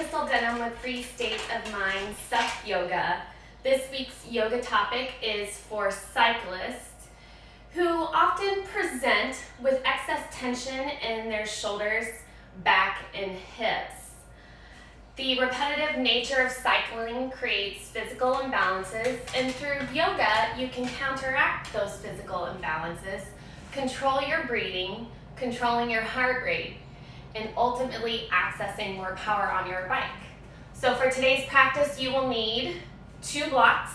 Crystal Denham with Free State of Mind Sup Yoga. This week's yoga topic is for cyclists who often present with excess tension in their shoulders, back, and hips. The repetitive nature of cycling creates physical imbalances, and through yoga, you can counteract those physical imbalances, control your breathing, controlling your heart rate, and ultimately accessing more power on your bike. So for today's practice, you will need 2 blocks.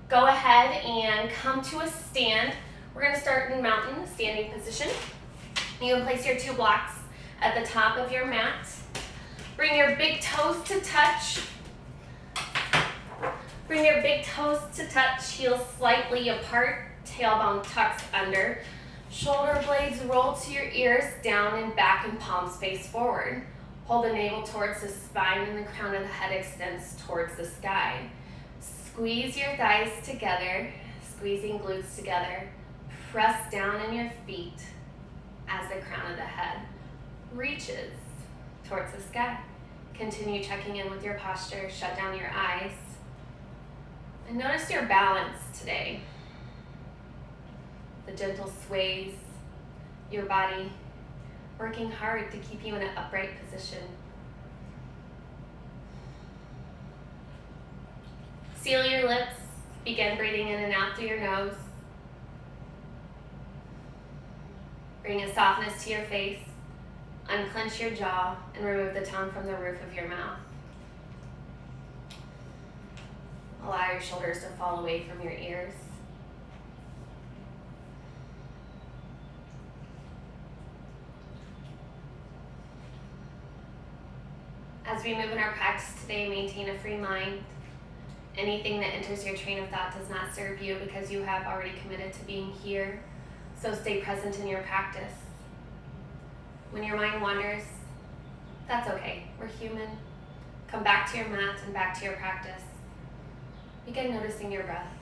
Go ahead and come to a stand. We're going to start in mountain standing position. You can place your 2 blocks at the top of your mat. Bring your big toes to touch. Bring your big toes to touch, heels slightly apart, tailbone tucks under. Shoulder blades roll to your ears, down and back, and palms face forward. Hold the navel towards the spine and the crown of the head extends towards the sky. Squeeze your thighs together, squeezing glutes together. Press down in your feet as the crown of the head reaches towards the sky. Continue checking in with your posture, shut down your eyes, and notice your balance today. The gentle sways, your body working hard to keep you in an upright position. Seal your lips, begin breathing in and out through your nose. Bring a softness to your face, unclench your jaw, and remove the tongue from the roof of your mouth. Allow your shoulders to fall away from your ears. As we move in our practice today, maintain a free mind. Anything that enters your train of thought does not serve you because you have already committed to being here. So stay present in your practice. When your mind wanders, that's okay. We're human. Come back to your mat and back to your practice. Begin noticing your breath.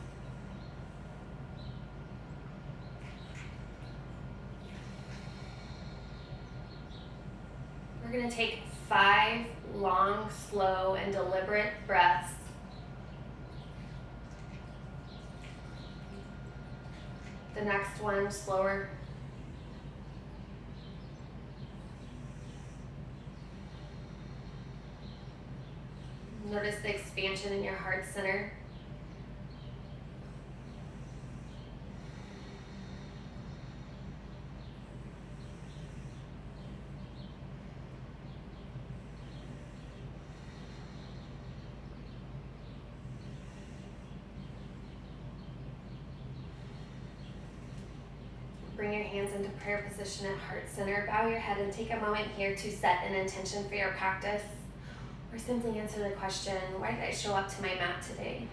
We're going to take 5 long, slow, and deliberate breaths. The next one slower. Notice the expansion in your heart center. Bring your hands into prayer position at heart center. Bow your head and take a moment here to set an intention for your practice. Or simply answer the question, why did I show up to my mat today?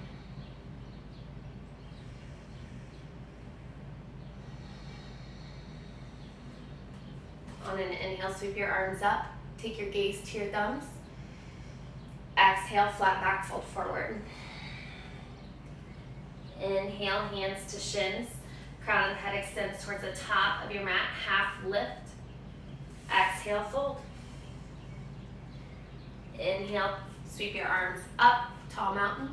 On an inhale, sweep your arms up. Take your gaze to your thumbs. Exhale, flat back, fold forward. Inhale, hands to shins. Crown of the head extends towards the top of your mat, half lift. Exhale, fold. Inhale, sweep your arms up, tall mountain.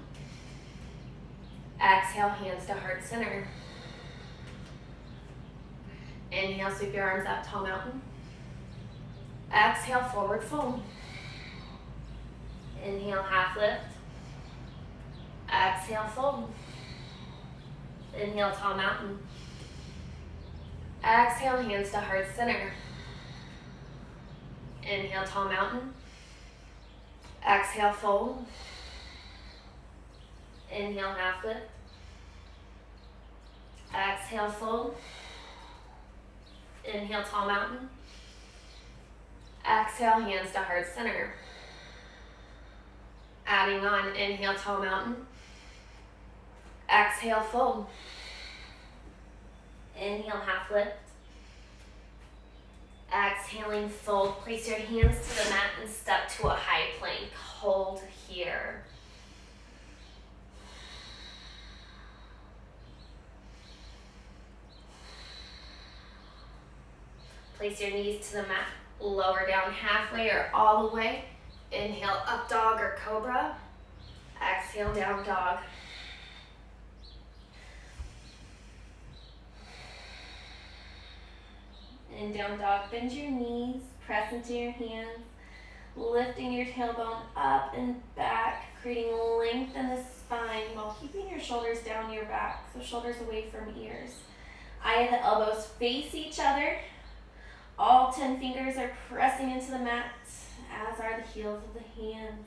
Exhale, hands to heart center. Inhale, sweep your arms up, tall mountain. Exhale, forward fold. Inhale, half lift. Exhale, fold. Inhale, tall mountain. Exhale, hands to heart center. Inhale, tall mountain. Exhale, fold. Inhale, half lift. Exhale, fold. Inhale, tall mountain. Exhale, hands to heart center. Adding on, inhale, tall mountain. Exhale, fold. Inhale, half lift. Exhaling, fold. Place your hands to the mat and step to a high plank. Hold here. Place your knees to the mat, lower down halfway or all the way, Inhale, up dog or cobra. Exhale, down dog. And down dog, bend your knees, press into your hands, lifting your tailbone up and back, creating length in the spine while keeping your shoulders down your back, so shoulders away from ears. Eye of the elbows face each other. All 10 fingers are pressing into the mat, as are the heels of the hands.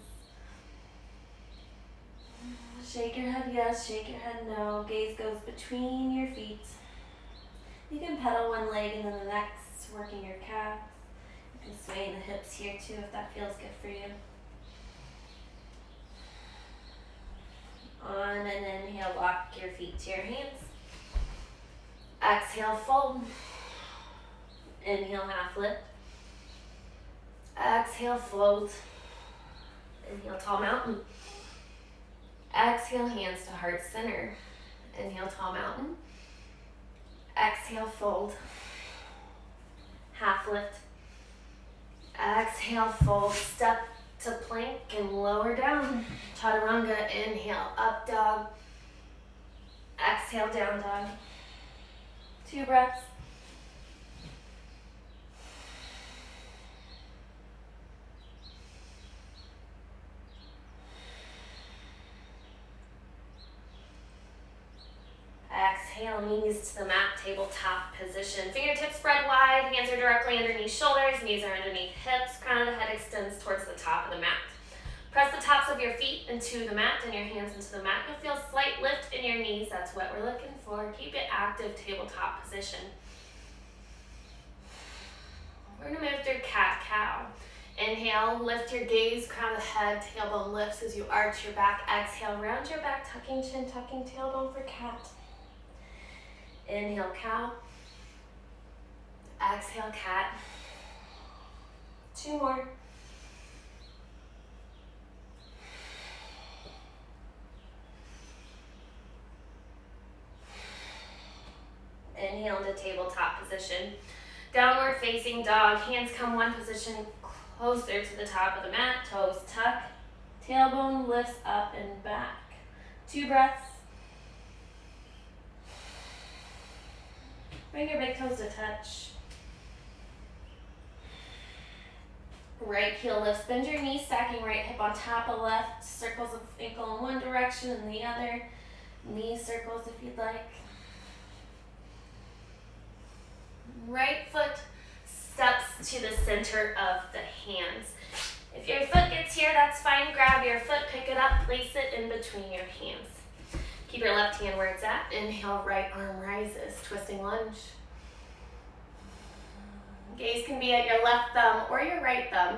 Shake your head yes, shake your head no. Gaze goes between your feet. You can pedal one leg and then the next, working your calves. You can sway the hips here too if that feels good for you. On an inhale, walk your feet to your hands. Exhale, fold. Inhale, half lift. Exhale, fold. Inhale, tall mountain. Exhale, hands to heart center. Inhale, tall mountain. Exhale, fold. Half lift. Exhale, fold. Step to plank and lower down. Chaturanga, inhale, up dog. Exhale, down dog. 2 breaths. Exhale, knees to the mat, tabletop position. Fingertips spread wide, hands are directly underneath shoulders, knees are underneath hips, crown of the head extends towards the top of the mat. Press the tops of your feet into the mat and your hands into the mat. You'll feel a slight lift in your knees, that's what we're looking for. Keep it active, tabletop position. We're gonna move through cat-cow. Inhale, lift your gaze, crown of the head, tailbone lifts as you arch your back. Exhale, round your back, tucking chin, tucking tailbone for cat. Inhale, cow. Exhale, cat. 2 more. Inhale to tabletop position. Downward facing dog. Hands come one position closer to the top of the mat. Toes tuck. Tailbone lifts up and back. 2 breaths. Bring your big toes to touch. Right heel lifts. Bend your knees, stacking right hip on top of left. Circles of ankle in one direction and the other. Knee circles if you'd like. Right foot steps to the center of the hands. If your foot gets here, that's fine. Grab your foot, pick it up, place it in between your hands. Keep your left hand where it's at. Inhale, right arm rises, twisting lunge. Gaze can be at your left thumb or your right thumb.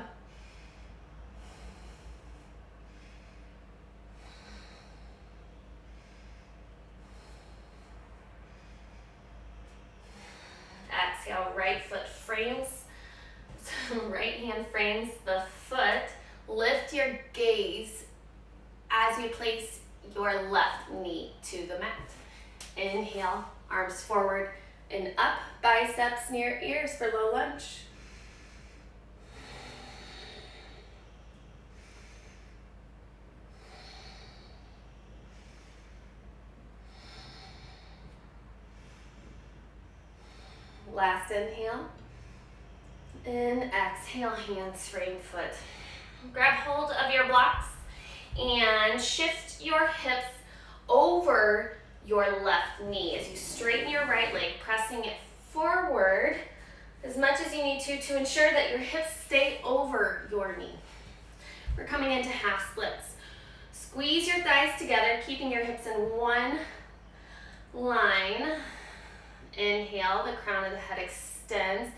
Exhale, right foot frames, right hand frames the foot. Lift your gaze as you place your left knee to the mat. Inhale, arms forward and up, biceps near ears for low lunge. Last inhale, and exhale, hands frame foot. Grab hold of your blocks and shift your hips over your left knee as you straighten your right leg, pressing it forward as much as you need to ensure that your hips stay over your knee. We're coming into half splits. Squeeze your thighs together, keeping your hips in one line. Inhale, the crown of the head extends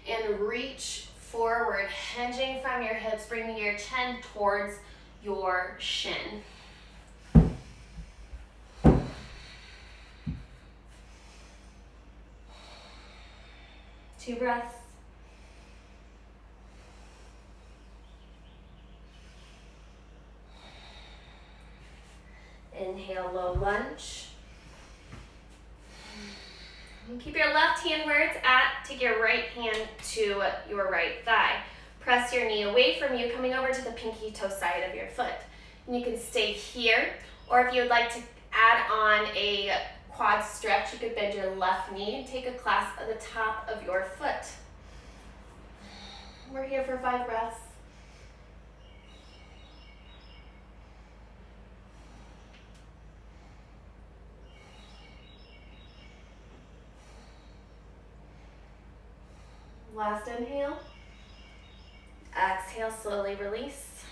and reach forward, hinging from your hips, bringing your chin towards your shin. Two breaths. Inhale, low lunge. And keep your left hand where it's at. Take your right hand to your right thigh. Press your knee away from you, coming over to the pinky toe side of your foot. And you can stay here, or if you would like to add on a quad stretch, you could bend your left knee and take a clasp at the top of your foot. We're here for 5 breaths. Last inhale. Exhale, slowly release.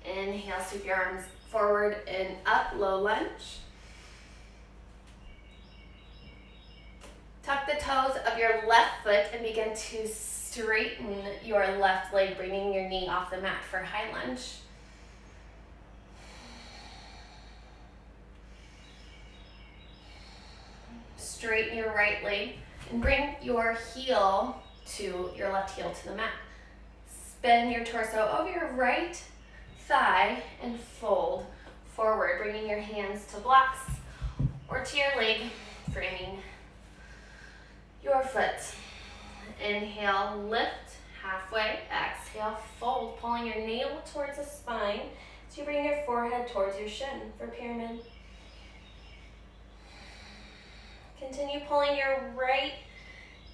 Inhale, sweep your arms forward and up, low lunge. Tuck the toes of your left foot and begin to straighten your left leg, bringing your knee off the mat for high lunge. Straighten your right leg and bring your heel to your left heel to the mat. Spin your torso over your right thigh and fold forward, bringing your hands to blocks or to your leg, framing your foot. Inhale, lift halfway. Exhale, fold, pulling your navel towards the spine as you bring your forehead towards your shin for pyramid. Continue pulling your right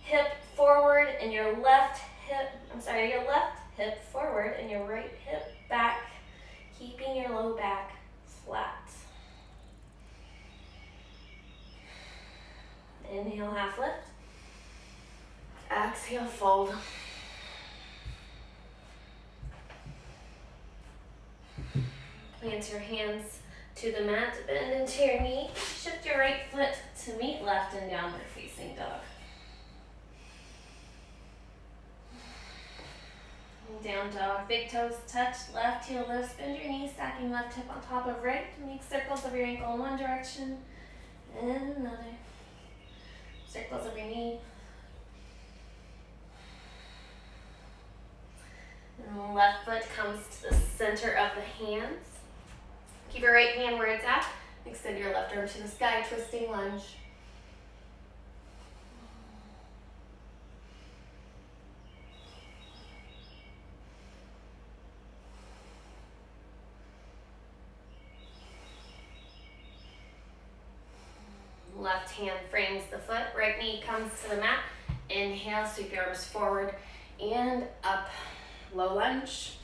hip forward and your left hip forward and your right hip back, keeping your low back flat. Inhale, half lift. Exhale, fold. Plant your hands to the mat, bend into your knee. Shift your right foot to meet left in downward facing dog. Down dog, big toes touch, left heel lifts, bend your knee, stacking left hip on top of right. Make circles of your ankle in one direction and another. Circles of your knee. And the left foot comes to the center of the hands. Keep your right hand where it's at. Extend your left arm to the sky, twisting lunge. Left hand frames the foot, right knee comes to the mat. Inhale, sweep your arms forward and up, low lunge.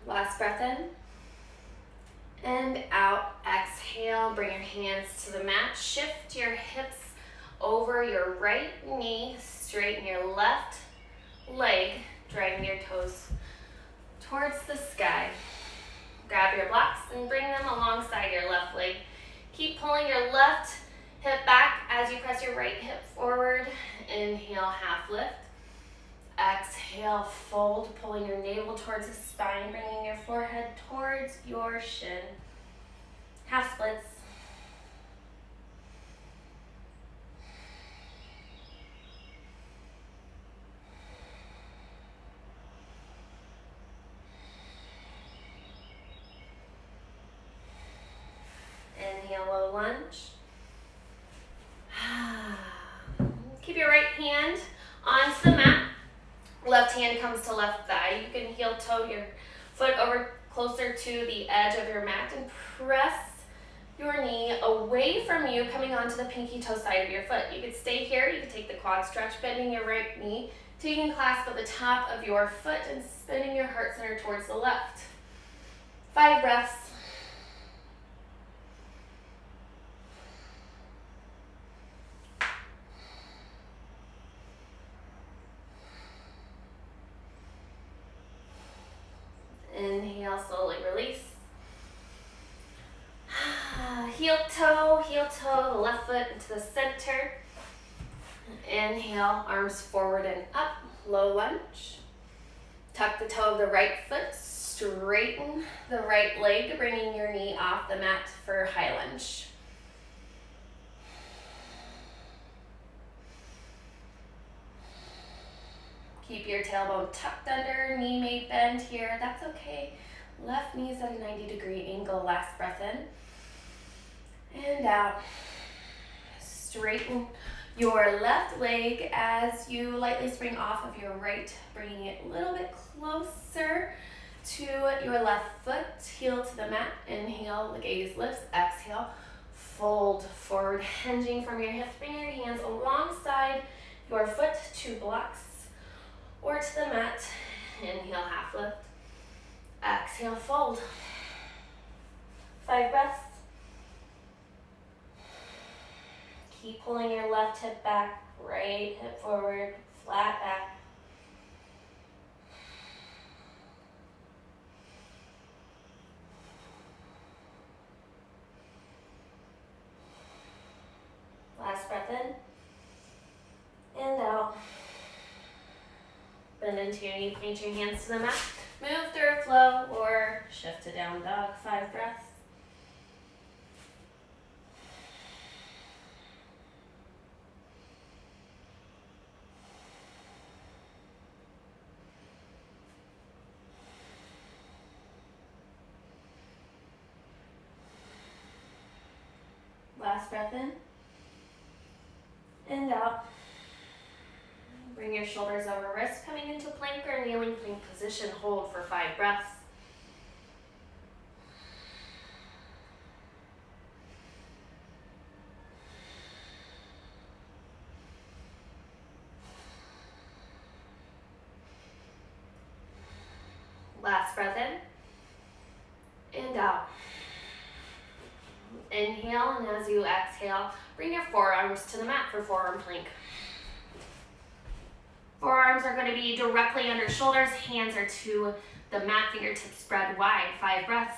Last breath in and out. Exhale, bring your hands to the mat. Shift your hips over your right knee, straighten your left leg, driving your toes towards the sky. Grab your blocks and bring them alongside your left leg. Keep pulling your left hip back as you press your right hip forward. Inhale, half lift. Exhale, fold, pulling your navel towards the spine, bringing your forehead towards your shin. Half splits. Inhale, low lunge. Keep your right hand onto the mat. Left hand comes to left thigh. You can heel toe your foot over closer to the edge of your mat and press your knee away from you, coming onto the pinky toe side of your foot. You could stay here. You could take the quad stretch, bending your right knee, taking clasp at the top of your foot and spinning your heart center towards the left. 5 breaths. Inhale, slowly release. Heel toe, the left foot into the center. Inhale, arms forward and up, low lunge. Tuck the toe of the right foot, straighten the right leg, bringing your knee off the mat for high lunge. Keep your tailbone tucked under, knee may bend here, that's okay. Left knee's at a 90-degree angle. Last breath in and out. Straighten your left leg as you lightly spring off of your right, bringing it a little bit closer to your left foot. Heel to the mat. Inhale, the gaze lifts. Exhale, fold forward, hinging from your hips. Bring your hands alongside your foot, 2 blocks, or to the mat. Inhale, half lift. Exhale, fold. 5 breaths. Keep pulling your left hip back, right hip forward, flat back. Last breath in and out. Bend into your knee, point your hands to the mat. Move through flow or shift to down dog. 5 breaths. Last breath in and out. Bring your shoulders over wrists, coming into plank or kneeling plank position. Hold for 5 breaths. Last breath in and out. Inhale, and as you exhale, bring your forearms to the mat for forearm plank. Forearms are going to be directly under shoulders. Hands are to the mat, fingertips spread wide. 5 breaths.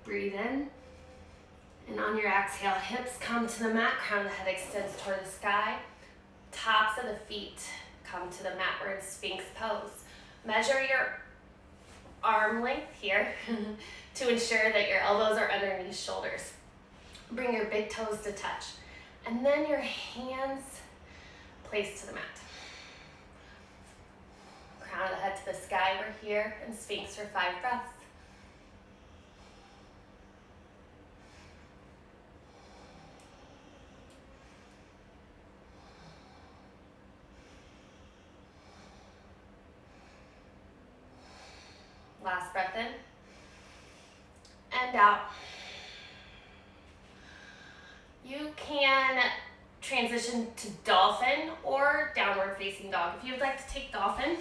Breathe in. And on your exhale, hips come to the mat, crown of the head extends toward the sky. Tops of the feet come to the mat. We're in Sphinx pose. Measure your arm length here to ensure that your elbows are underneath shoulders. Bring your big toes to touch. And then your hands place to the mat. Crown of the head to the sky. We're here in Sphinx for 5 breaths. Last breath in and out. You can transition to dolphin or downward facing dog. If you would like to take dolphin,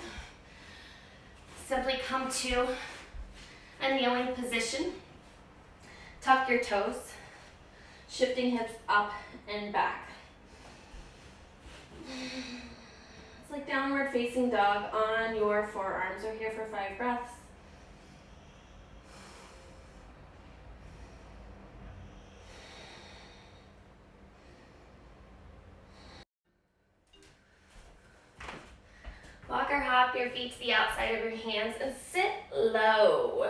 simply come to a kneeling position. Tuck your toes, shifting hips up and back. It's like downward facing dog on your forearms. We're here for 5 breaths. Walk or hop your feet to the outside of your hands and sit low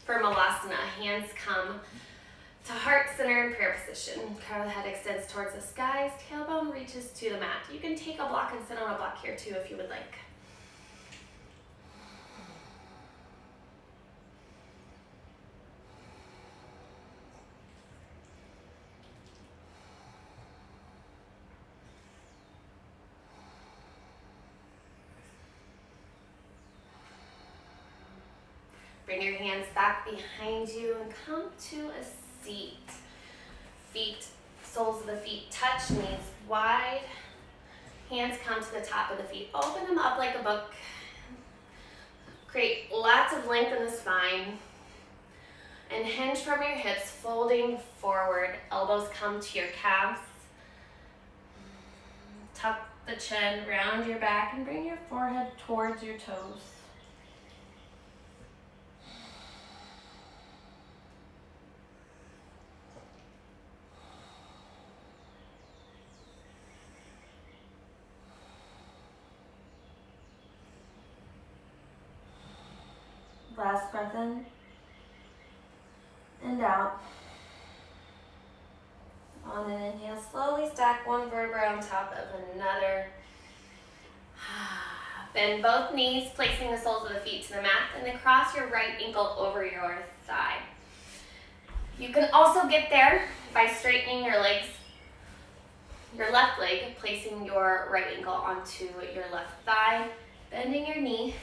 for Malasana. Hands come to heart center in prayer position. Crown of the head extends towards the skies. Tailbone reaches to the mat. You can take a block and sit on a block here too if you would like. Bring your hands back behind you and come to a seat. Feet, soles of the feet touch, knees wide. Hands come to the top of the feet. Open them up like a book. Create lots of length in the spine. And hinge from your hips, folding forward. Elbows come to your calves. Tuck the chin, round your back, and bring your forehead towards your toes. Last breath in and out. On an inhale, slowly stack one vertebra on top of another. Bend both knees, placing the soles of the feet to the mat, and then cross your right ankle over your thigh. You can also get there by straightening your legs, your left leg, placing your right ankle onto your left thigh, bending your knee,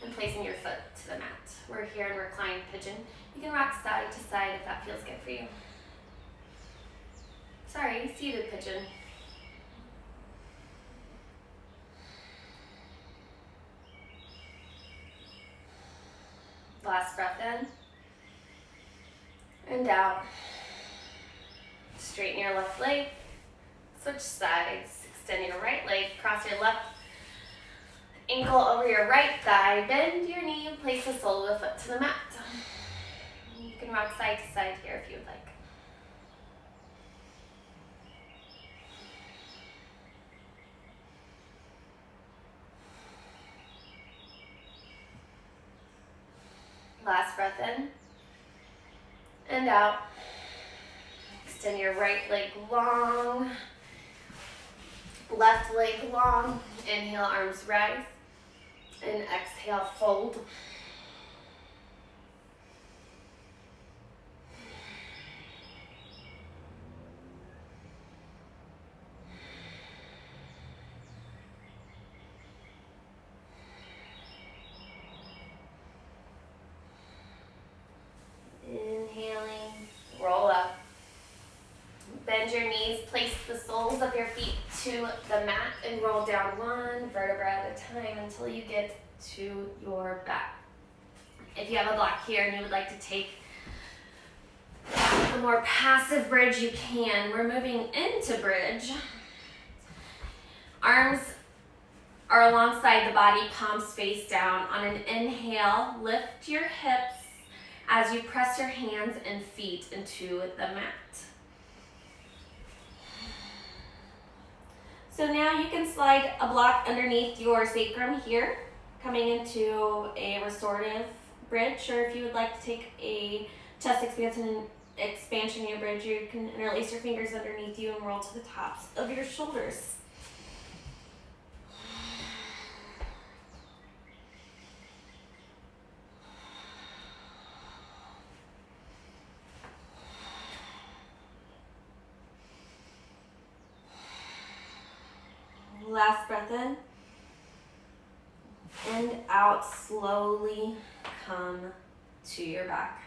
and placing your foot to the mat. We're here in reclined pigeon. You can rock side to side if that feels good for you. Sorry, seated pigeon. Last breath in and out. Straighten your left leg, switch sides, extend your right leg, cross your left ankle over your right thigh, bend your knee and place the sole of the foot to the mat. You can rock side to side here if you would like. Last breath in and out. Extend your right leg long, left leg long. Inhale, arms rise, and exhale, fold. Inhaling, roll up. Bend your knees, place the soles of your feet to the mat, and roll down one vertebra at a time until you get to your back. If you have a block here and you would like to take a more passive bridge, you can. We're moving into bridge. Arms are alongside the body, palms face down. On an inhale, lift your hips as you press your hands and feet into the mat. So now you can slide a block underneath your sacrum here, coming into a restorative bridge, or if you would like to take a chest expansion in your bridge, you can interlace your fingers underneath you and roll to the tops of your shoulders. Last breath in and out. Slowly come to your back.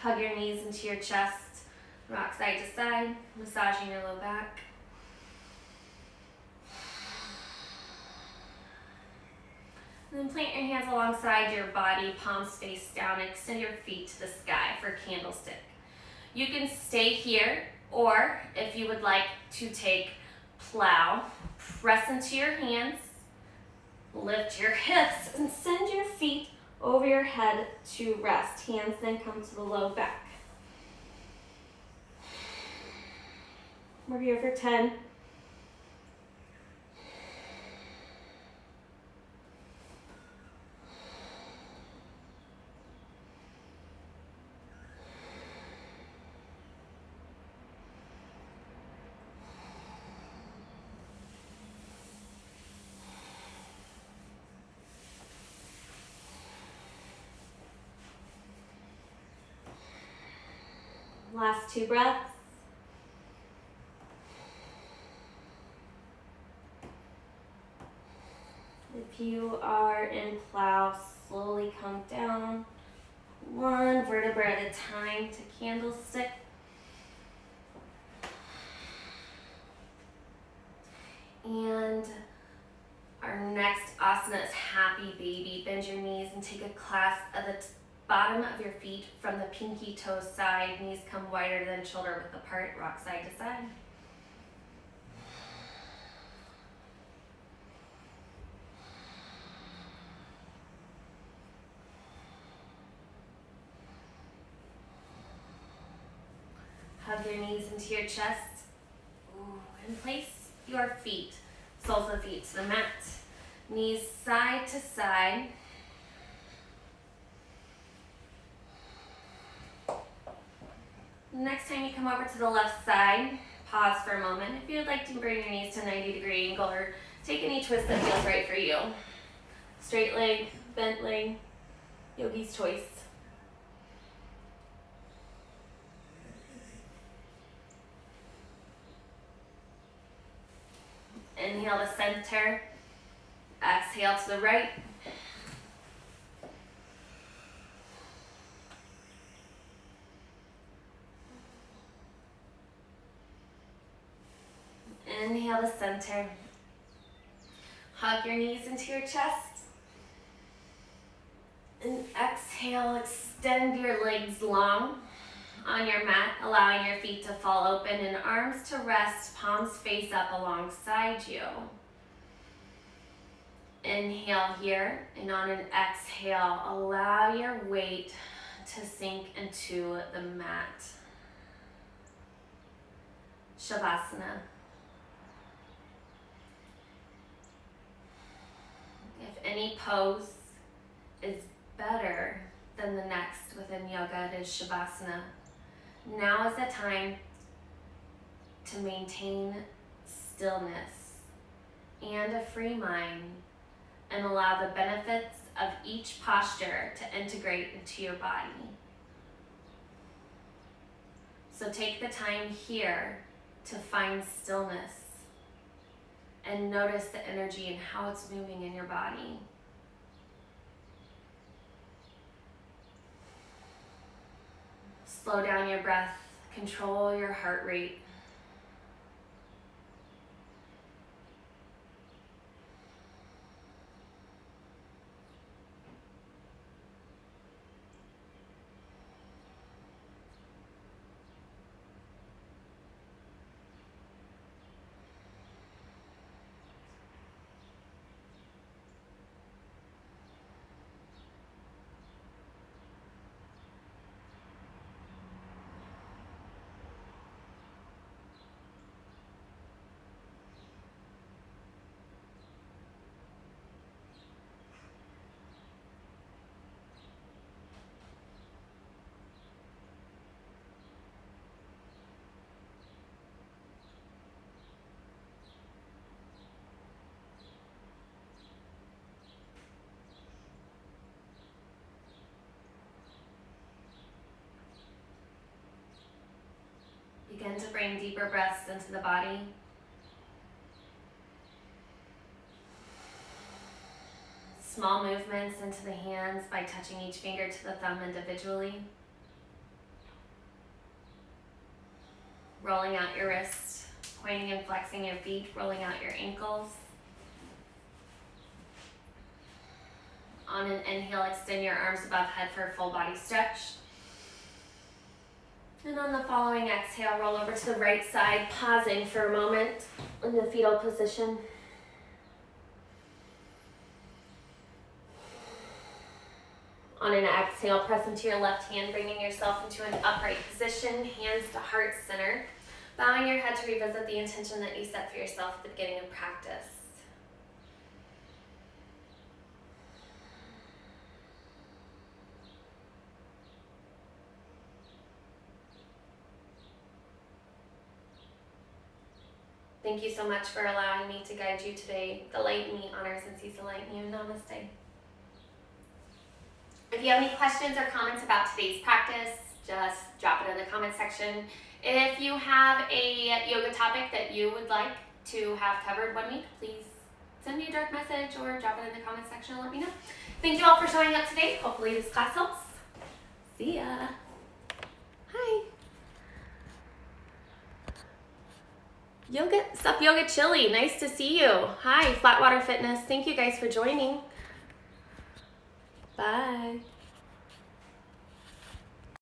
Hug your knees into your chest. Rock side to side, massaging your low back. And then plant your hands alongside your body, palms face down, and extend your feet to the sky for candlestick. You can stay here, or if you would like to take plow, press into your hands, lift your hips, and send your feet over your head to rest. Hands then come to the low back. We're here for 10. Last 2 breaths. If you are in plow, slowly come down, one vertebra at a time to candlestick. And our next asana is happy baby. Bend your knees and take a clasp of the bottom of your feet from the pinky toe side. Knees come wider than shoulder width apart. Rock side to side. Hug your knees into your chest. And place your feet, soles of the feet to the mat. Knees side to side. Next time you come over to the left side, pause for a moment. If you'd like to bring your knees to a 90-degree angle or take any twist that feels right for you. Straight leg, bent leg, yogi's choice. Inhale to center, exhale to the right. Inhale to center. Hug your knees into your chest. And exhale, extend your legs long on your mat, allowing your feet to fall open and arms to rest, palms face up alongside you. Inhale here, and on an exhale, allow your weight to sink into the mat. Shavasana. If any pose is better than the next within yoga, it is Shavasana. Now is the time to maintain stillness and a free mind and allow the benefits of each posture to integrate into your body. So take the time here to find stillness and notice the energy and how it's moving in your body. Slow down your breath, control your heart rate. Begin to bring deeper breaths into the body. Small movements into the hands by touching each finger to the thumb individually. Rolling out your wrists, pointing and flexing your feet, rolling out your ankles. On an inhale, extend your arms above head for a full body stretch. And on the following exhale, roll over to the right side, pausing for a moment in the fetal position. On an exhale, press into your left hand, bringing yourself into an upright position, hands to heart center, bowing your head to revisit the intention that you set for yourself at the beginning of practice. Thank you so much for allowing me to guide you today. The light in me honors and sees the light in you. Namaste. If you have any questions or comments about today's practice, just drop it in the comment section. If you have a yoga topic that you would like to have covered one week, please send me a direct message or drop it in the comment section and let me know. Thank you all for showing up today. Hopefully this class helps. See ya. Hi. Sup Yoga Chili, nice to see you. Hi, Flatwater Fitness. Thank you guys for joining. Bye.